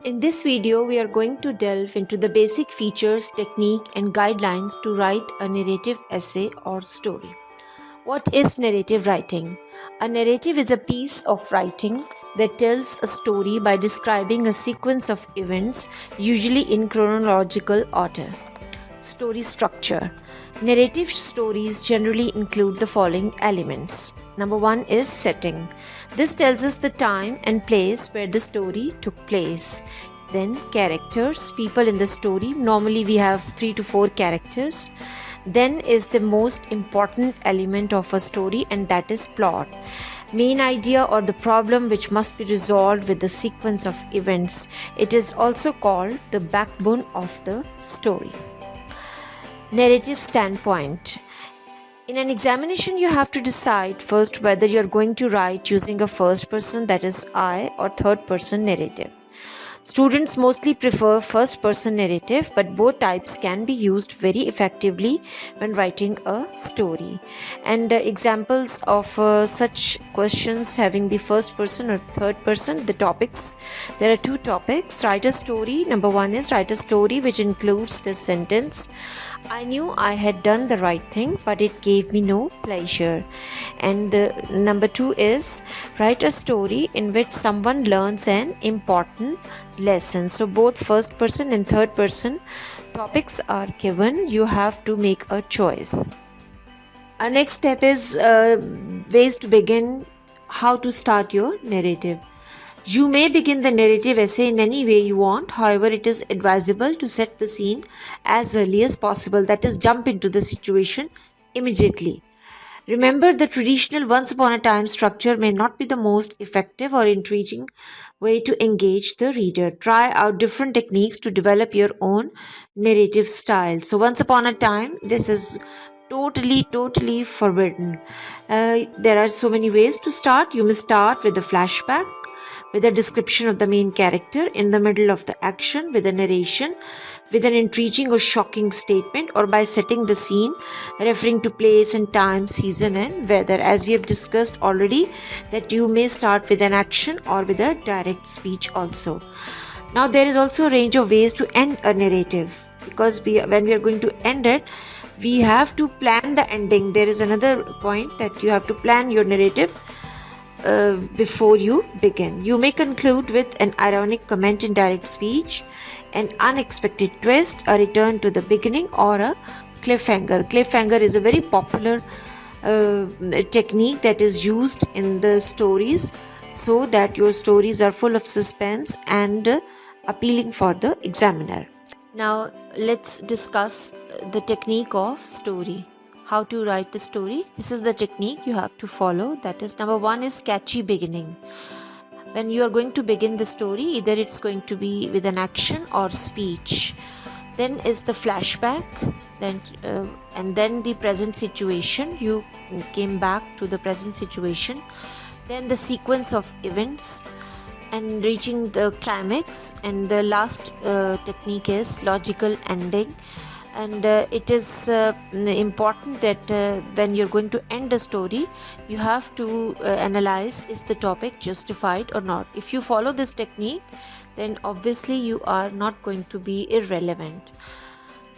In this video, we are going to delve into the basic features, technique, and guidelines to write a narrative essay or story. What is narrative writing? A narrative is a piece of writing that tells a story by describing a sequence of events, usually in chronological order. Story structure. Narrative stories generally include the following elements. Number one is setting. This tells us the time and place where the story took place. Then characters, people in the story. Normally we have 3 to 4 characters. Then is the most important element of a story, and that is plot. Main idea or the problem which must be resolved with the sequence of events. It is also called the backbone of the story. Narrative standpoint. In an examination, you have to decide first whether you are going to write using a first person, that is I, or third person narrative. Students mostly prefer first person narrative, but both types can be used very effectively when writing a story. And examples of such questions having the first person or third person, the topics. There are 2 topics. Write a story. Number 1 is write a story which includes this sentence: I knew I had done the right thing, but it gave me no pleasure. And number 2 is write a story in which someone learns an important lesson. So both first person and third person topics are given. You have to make a choice. Our next step is ways to begin, how to start your narrative. You may begin the narrative essay in any way you want. However, it is advisable to set the scene as early as possible, that is, jump into the situation immediately. Remember, the traditional once upon a time structure may not be the most effective or intriguing way to engage the reader. Try out different techniques to develop your own narrative style. So, once upon a time, this is totally forbidden. There are so many ways to start. You may start with a flashback, with a description of the main character in the middle of the action, with a narration, with an intriguing or shocking statement, or by setting the scene, referring to place and time, season and weather. As we have discussed already, that you may start with an action or with a direct speech also. Now there is also a range of ways to end a narrative, because when we are going to end it, we have to plan the ending. There is another point that you have to plan your narrative before you begin. You may conclude with an ironic comment in direct speech, an unexpected twist, a return to the beginning, or a cliffhanger. Cliffhanger is a very popular technique that is used in the stories, so that your stories are full of suspense and appealing for the examiner. Now let's discuss the technique of story. How to write a story. This is the technique you have to follow. That is, number 1 is catchy beginning. When you are going to begin the story, either it's going to be with an action or speech. Then is the flashback, and then the present situation. You came back to the present situation. Then the sequence of events and reaching the climax. And the last technique is logical ending. And it is important that when you're going to end a story, you have to analyze, is the topic justified or not. If you follow this technique, then obviously you are not going to be irrelevant.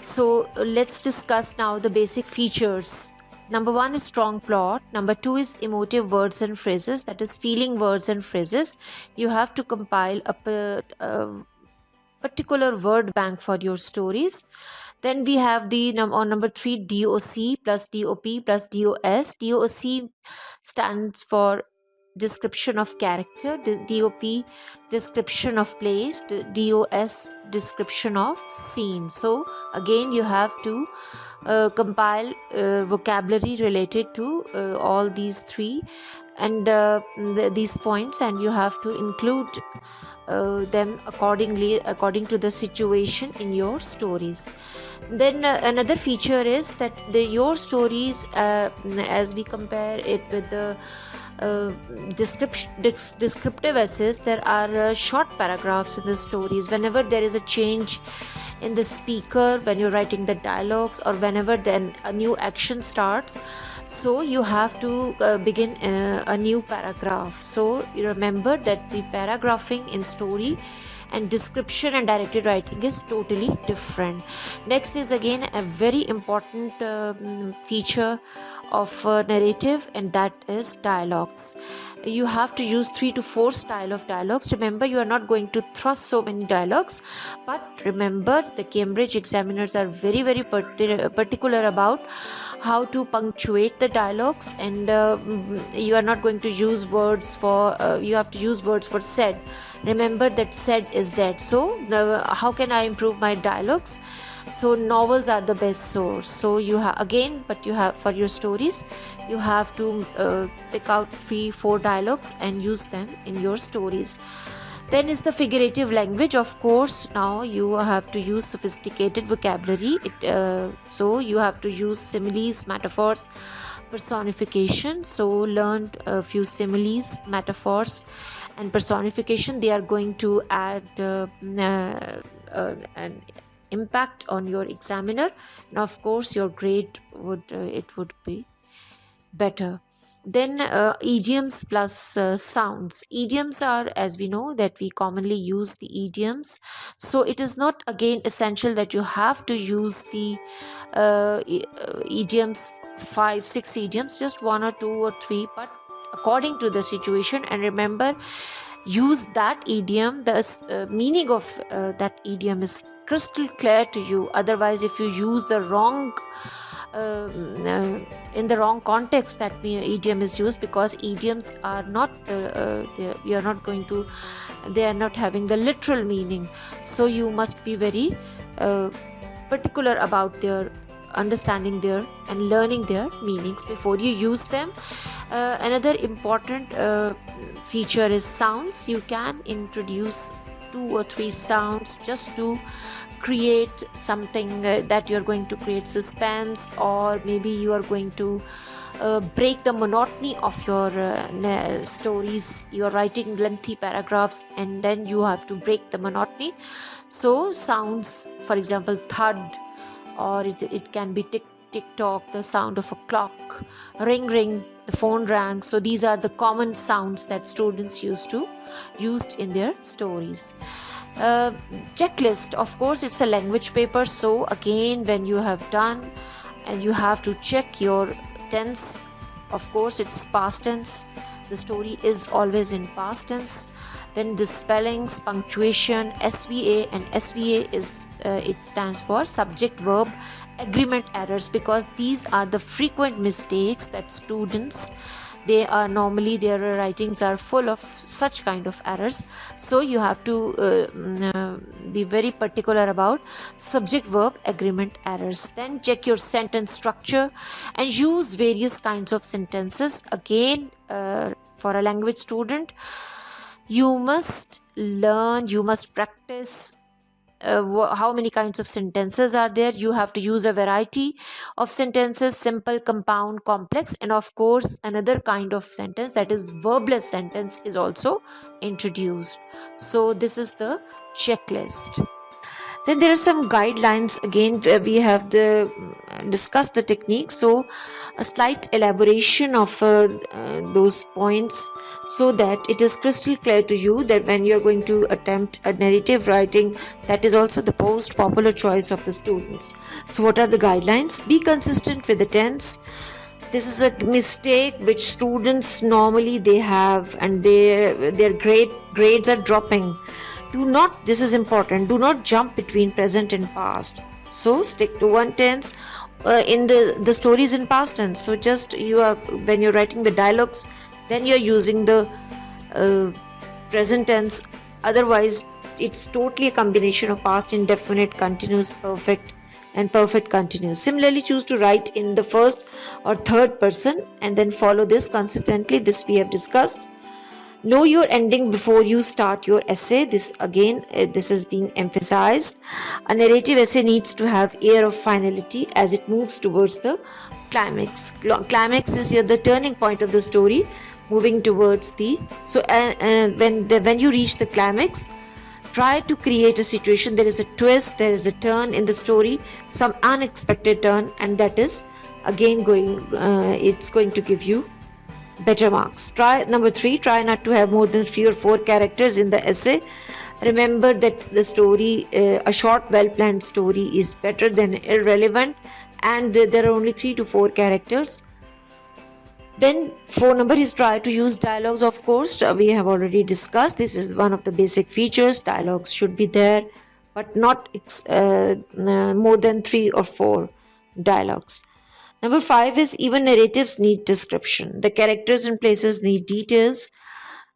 So let's discuss now the basic features. Number 1 is strong plot. Number 2 is emotive words and phrases, that is, feeling words and phrases. You have to compile a particular word bank for your stories. Then we have the number 3, DOC plus DOP plus DOS. DOC stands for description of character, DOP description of place, DOS description of scene. So again, you have to compile vocabulary related to all these 3 and these points, and you have to include them according to the situation in your stories. Then another feature is that your stories, as we compare it with the descriptive essays, there are short paragraphs in the stories. Whenever there is a change in the speaker, when you're writing the dialogues, or whenever then a new action starts, So you have to begin a new paragraph. So you remember that the paragraphing in story and description and directed writing is totally different. Next is again a very important feature of narrative, and that is dialogues. You have to use 3 to 4 style of dialogues. Remember, you are not going to thrust so many dialogues, but remember the Cambridge examiners are very particular about how to punctuate the dialogues, and you are not going to use words for you have to use words for said. Remember that said is dead. So how can I improve my dialogues? So novels are the best source. So you have again, but you have for your stories, you have to pick out 3-4 dialogues and use them in your stories. Then is the figurative language. Of course, now you have to use sophisticated vocabulary. So you have to use similes, metaphors, personification. So learn a few similes, metaphors, and personification. They are going to add an impact on your examiner, and of course your grade would be better. Then idioms plus sounds. Idioms are, as we know, that we commonly use the idioms, so it is not again essential that you have to use the idioms, 5-6 idioms, just 1 or 2 or 3, but according to the situation. And remember, use that idiom, the meaning of that idiom is crystal clear to you. Otherwise, if you use the wrong in the wrong context, that idiom is used, because idioms are not they are not having the literal meaning. So you must be very particular about their understanding their and learning their meanings before you use them. Another important feature is sounds. You can introduce 2 or 3 sounds just to create something that you're going to create suspense, or maybe you are going to break the monotony of your stories. You're writing lengthy paragraphs and then you have to break the monotony. So sounds, for example, thud, or it can be tick tick tock, the sound of a clock, ring ring, the phone rang. So these are the common sounds that students used in their stories. Checklist, of course, it's a language paper. So again, when you have done, and you have to check your tense. Of course, it's past tense. The story is always in past tense. Then the spellings, punctuation, SVA, and SVA is it stands for subject verb agreement errors, because these are the frequent mistakes that students, they are normally, their writings are full of such kind of errors. So you have to be very particular about subject verb agreement errors. Then check your sentence structure and use various kinds of sentences. Again, for a language student, you must learn, you must practice how many kinds of sentences are there. You have to use a variety of sentences: simple, compound, complex, and of course another kind of sentence, that is verbless sentence, is also introduced. So this is the checklist. Then there are some guidelines. Again, where we have discussed the technique, so a slight elaboration of those points, so that it is crystal clear to you that when you are going to attempt a narrative writing, that is also the most popular choice of the students. So what are the guidelines? Be consistent with the tense. This is a mistake which students normally they have, and their grades are dropping. This is important, do not jump between present and past. So stick to one tense. In the stories in past tense, so just when you're writing the dialogues, then you're using the present tense. Otherwise, it's totally a combination of past, indefinite, continuous, perfect, and perfect continuous. Similarly, choose to write in the first or third person and then follow this consistently. This we have discussed. Know your ending before you start your essay. This is being emphasized. A narrative essay needs to have air of finality as it moves towards the climax. Climax is here the turning point of the story, moving towards when you reach the climax, try to create a situation. There is a twist, there is a turn in the story, some unexpected turn, and that is again it's going to give you better marks. Number 3, try not to have more than 3 or 4 characters in the essay. Remember that the story, a short well-planned story is better than irrelevant, and there are only 3 to 4 characters. Then 4 number is try to use dialogues. Of course, we have already discussed, this is one of the basic features. Dialogues should be there, but not more than 3 or 4 dialogues. Number 5 is even narratives need description. The characters and places need details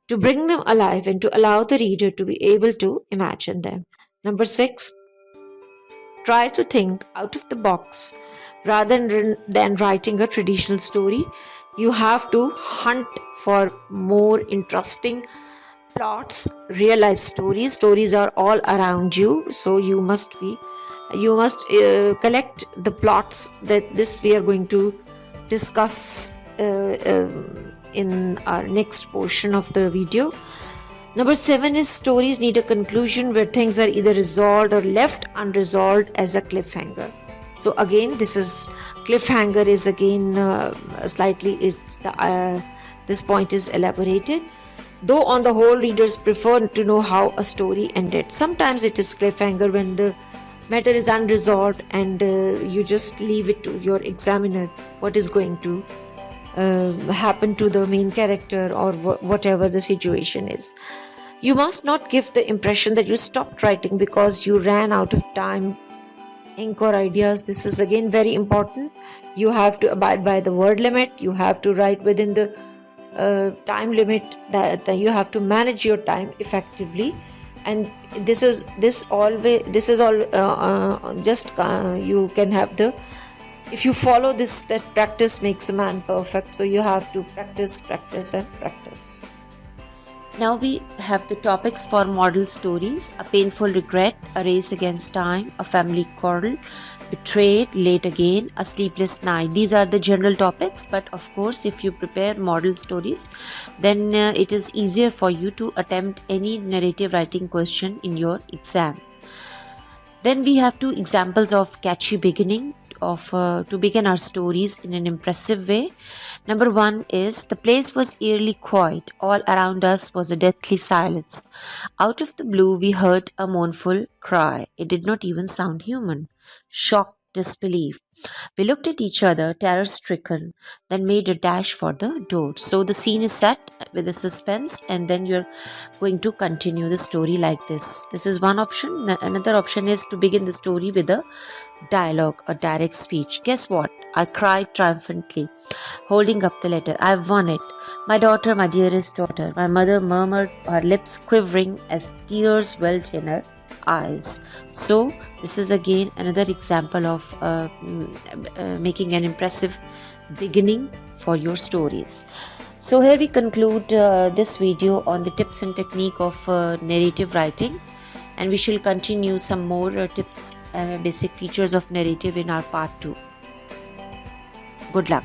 to bring them alive and to allow the reader to be able to imagine them. Number 6, try to think out of the box rather than writing a traditional story. You have to hunt for more interesting plots, real life stories. Stories are all around you, so you must collect the plots that we are going to discuss in our next portion of the video. Number 7 is stories need a conclusion where things are either resolved or left unresolved as a cliffhanger. So again, this cliffhanger is again slightly, this point is elaborated. Though on the whole, readers prefer to know how a story ended. Sometimes it is cliffhanger when the matter is unresolved and you just leave it to your examiner what is going to happen to the main character or whatever the situation is. You must not give the impression that you stopped writing because you ran out of time, ink or ideas. This is again very important. You have to abide by the word limit. You have to write within the time limit, that you have to manage your time effectively, and you can have if you follow this, that practice makes a man perfect. So you have to practice and practice. Now we have the topics for model stories: a painful regret, a race against time, a family quarrel, betrayed, late again, a sleepless night. These are the general topics, but of course if you prepare model stories, then it is easier for you to attempt any narrative writing question in your exam. Then we have 2 examples of catchy beginning to begin our stories in an impressive way. Number 1 is, the place was eerily quiet. All around us was a deathly silence. Out of the blue, we heard a mournful cry. It did not even sound human. Shocked disbelief. We looked at each other, terror-stricken, then made a dash for the door. So the scene is set with the suspense, and then you're going to continue the story like this. This is one option. Another option is to begin the story with a dialogue, a direct speech. Guess what? I cried triumphantly, holding up the letter. I've won it. My daughter, my dearest daughter. My mother murmured, her lips quivering as tears welled in her eyes. So this is again another example of making an impressive beginning for your stories. So here we conclude this video on the tips and technique of narrative writing, and we shall continue some more tips and basic features of narrative in our part 2. Good luck.